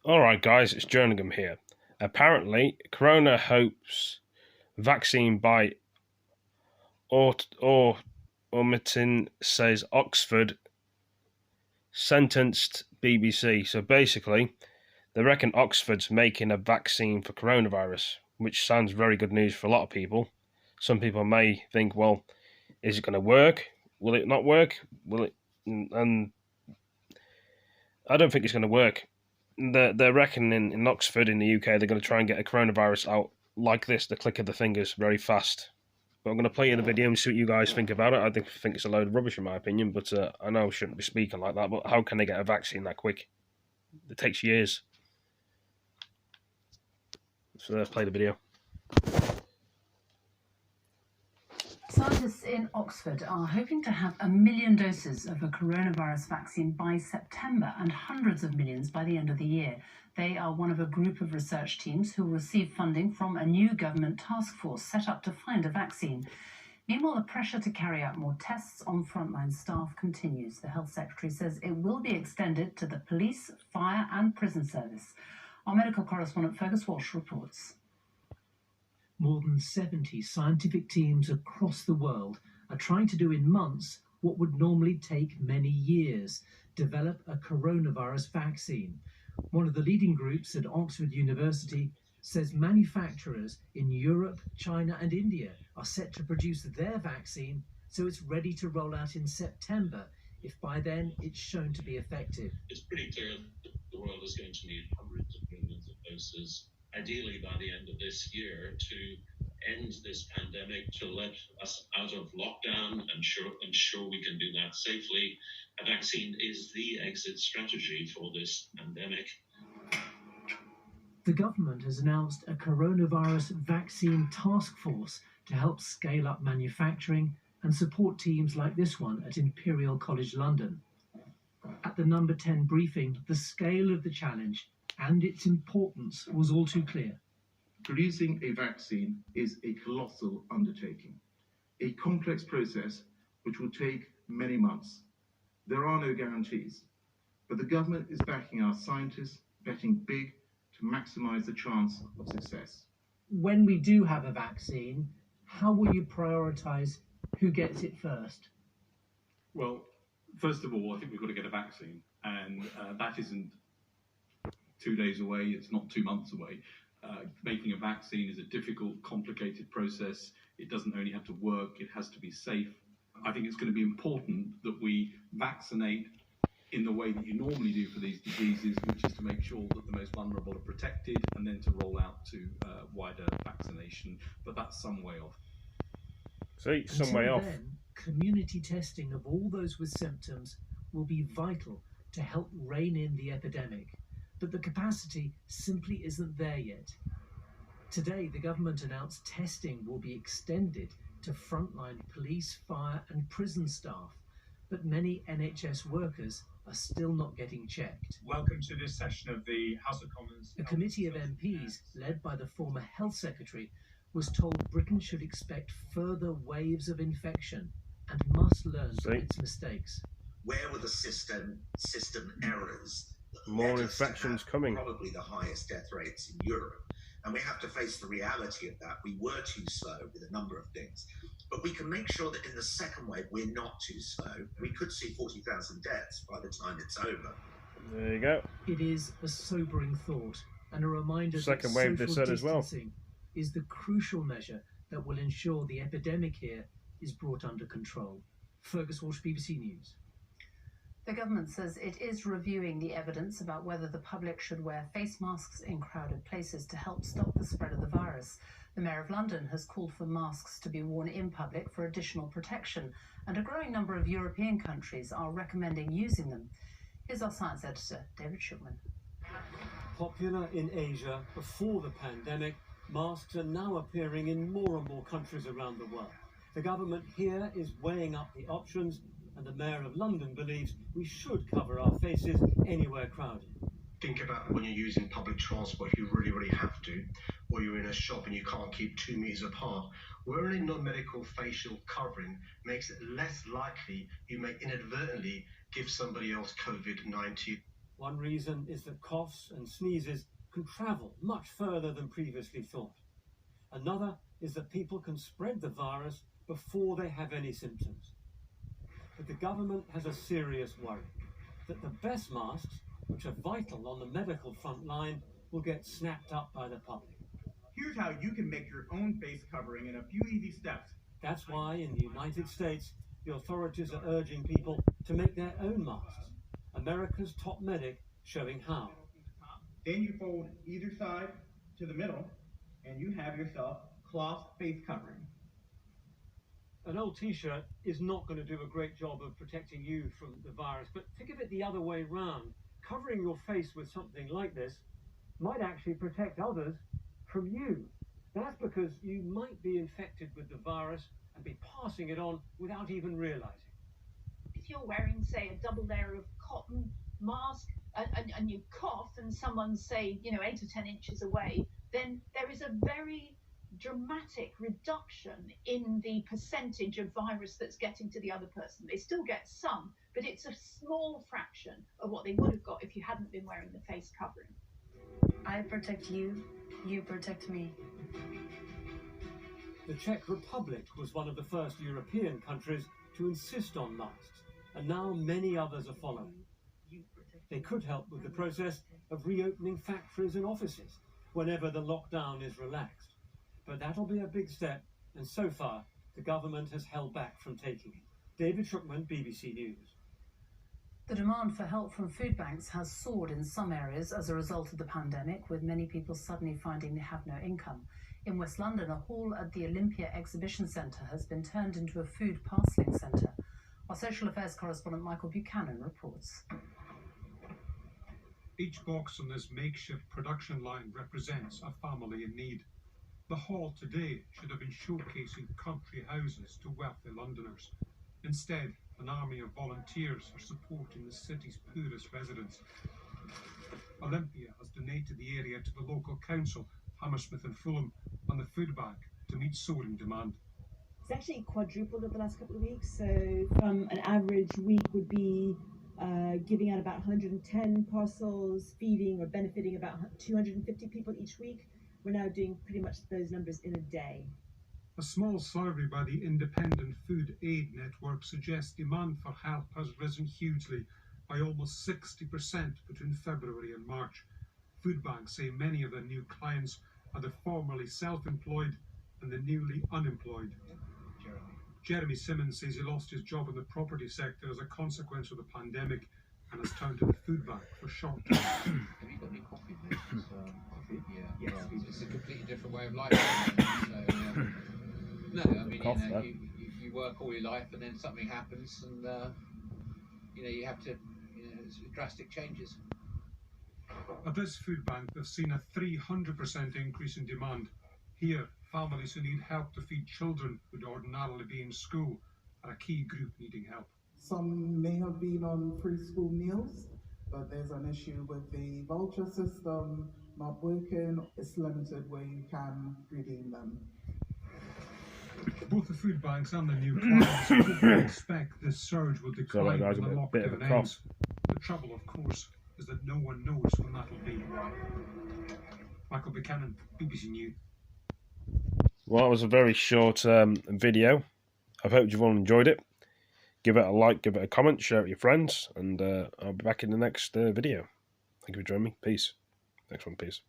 Alright guys, it's Jerningham here. Apparently, Corona hopes vaccine by Ormitin says Oxford sentenced BBC. So basically, they reckon Oxford's making a vaccine for coronavirus, which sounds very good news for a lot of people. Some people may think, well, is it going to work? Will it not work? Will it? And I don't think it's going to work. They're reckoning in Oxford in the UK they're going to try and get a coronavirus out like this, the click of the fingers, very fast. But I'm going to play you the video and see what you guys think about it. I think it's a load of rubbish in my opinion, but I know I shouldn't be speaking like that. But how can they get a vaccine that quick? It takes years. So let's play the video. Scientists in Oxford are hoping to have 1 million doses of a coronavirus vaccine by September and hundreds of millions by the end of the year. They are one of a group of research teams who will receive funding from a new government task force set up to find a vaccine. Meanwhile, the pressure to carry out more tests on frontline staff continues. The Health Secretary says it will be extended to the police, fire and prison service. Our medical correspondent Fergus Walsh reports. More than 70 scientific teams across the world are trying to do in months what would normally take many years: develop a coronavirus vaccine. One of the leading groups at Oxford University says manufacturers in Europe, China and India are set to produce their vaccine so it's ready to roll out in September if by then it's shown to be effective. It's pretty clear that the world is going to need hundreds of millions of doses, ideally by the end of this year, to end this pandemic, to let us out of lockdown and ensure we can do that safely. A vaccine is the exit strategy for this pandemic. The government has announced a coronavirus vaccine task force to help scale up manufacturing and support teams like this one at Imperial College London. At the Number 10 briefing, the scale of the challenge and its importance was all too clear. Producing a vaccine is a colossal undertaking, a complex process which will take many months. There are no guarantees, but the government is backing our scientists, betting big to maximise the chance of success. When we do have a vaccine, how will you prioritise who gets it first? Well, first of all, I think we've got to get a vaccine, and that isn't 2 days away, it's not 2 months away. Making a vaccine is a difficult, complicated process. It doesn't only have to work, it has to be safe. I think it's going to be important that we vaccinate in the way that you normally do for these diseases, which is to make sure that the most vulnerable are protected and then to roll out to wider vaccination. But that's some way off. See, some way off. Then, community testing of all those with symptoms will be vital to help rein in the epidemic. But the capacity simply isn't there yet. Today, the government announced testing will be extended to frontline police, fire and prison staff. But many NHS workers are still not getting checked. Welcome to this session of the House of Commons. A committee of MPs, led by the former Health Secretary, was told Britain should expect further waves of infection and must learn from its mistakes. Where were the system errors? More infections coming. Probably the highest death rates in Europe. And we have to face the reality of that. We were too slow with a number of things. But we can make sure that in the second wave, we're not too slow. We could see 40,000 deaths by the time it's over. There you go. It is a sobering thought and a reminder Second that wave, they social said as well, distancing is the crucial measure that will ensure the epidemic here is brought under control. Fergus Walsh, BBC News. The government says it is reviewing the evidence about whether the public should wear face masks in crowded places to help stop the spread of the virus. The Mayor of London has called for masks to be worn in public for additional protection, and a growing number of European countries are recommending using them. Here's our science editor, David Shipman. Popular in Asia before the pandemic, masks are now appearing in more and more countries around the world. The government here is weighing up the options, and the Mayor of London believes we should cover our faces anywhere crowded. Think about when you're using public transport, if you really have to, or you're in a shop and you can't keep 2 meters apart. Wearing a non-medical facial covering makes it less likely you may inadvertently give somebody else COVID-19. One reason is that coughs and sneezes can travel much further than previously thought. Another is that people can spread the virus before they have any symptoms. But the government has a serious worry that the best masks, which are vital on the medical front line, will get snapped up by the public. Here's how you can make your own face covering in a few easy steps. That's why in the United States, the authorities are urging people to make their own masks. America's top medic showing how. Then you fold either side to the middle, and you have yourself cloth face covering. An old t-shirt is not going to do a great job of protecting you from the virus, but think of it the other way round. Covering your face with something like this might actually protect others from you. That's because you might be infected with the virus and be passing it on without even realizing. If you're wearing, say, a double layer of cotton mask and you cough and someone's, say, 8 or 10 inches away, then there is a very dramatic reduction in the percentage of virus that's getting to the other person. They still get some, but it's a small fraction of what they would have got if you hadn't been wearing the face covering. I protect you, you protect me. The Czech Republic was one of the first European countries to insist on masks, and now many others are following. They could help with the process of reopening factories and offices whenever the lockdown is relaxed. But that'll be a big step, and so far, the government has held back from taking it. David Schuckman, BBC News. The demand for help from food banks has soared in some areas as a result of the pandemic, with many people suddenly finding they have no income. In West London, a hall at the Olympia Exhibition Centre has been turned into a food parcelling centre. Our social affairs correspondent Michael Buchanan reports. Each box on this makeshift production line represents a family in need. The hall today should have been showcasing country houses to wealthy Londoners. Instead, an army of volunteers are supporting the city's poorest residents. Olympia has donated the area to the local council, Hammersmith and Fulham, and the food bank to meet soaring demand. It's actually quadrupled over the last couple of weeks, so from an average week would be giving out about 110 parcels, feeding or benefiting about 250 people each week. We're now doing pretty much those numbers in a day. A small survey by the Independent Food Aid Network suggests demand for help has risen hugely by almost 60% between February and March. Food banks say many of their new clients are the formerly self-employed and the newly unemployed. Jeremy Simmons says he lost his job in the property sector as a consequence of the pandemic and has turned to the food bank for short-term. Have you got any coffee, mate? Coffee? Yeah. Yes. Well, it's a completely different way of life. So, no, I mean, you work all your life and then something happens and, you have to, it's drastic changes. At this food bank, they've seen a 300% increase in demand. Here, families who need help to feed children who would ordinarily be in school are a key group needing help. Some may have been on free school meals, but there's an issue with the voucher system not working. It's limited where you can redeem them. Both the food banks and the new clients expect this surge will decline when the lockdown ends. The trouble, of course, is that no one knows when that'll be. Michael Buchanan, BBC News. Well, it was a very short video. I've hoped you've all enjoyed it. Give it a like, give it a comment, share it with your friends, and I'll be back in the next video. Thank you for joining me. Peace. Next one, peace.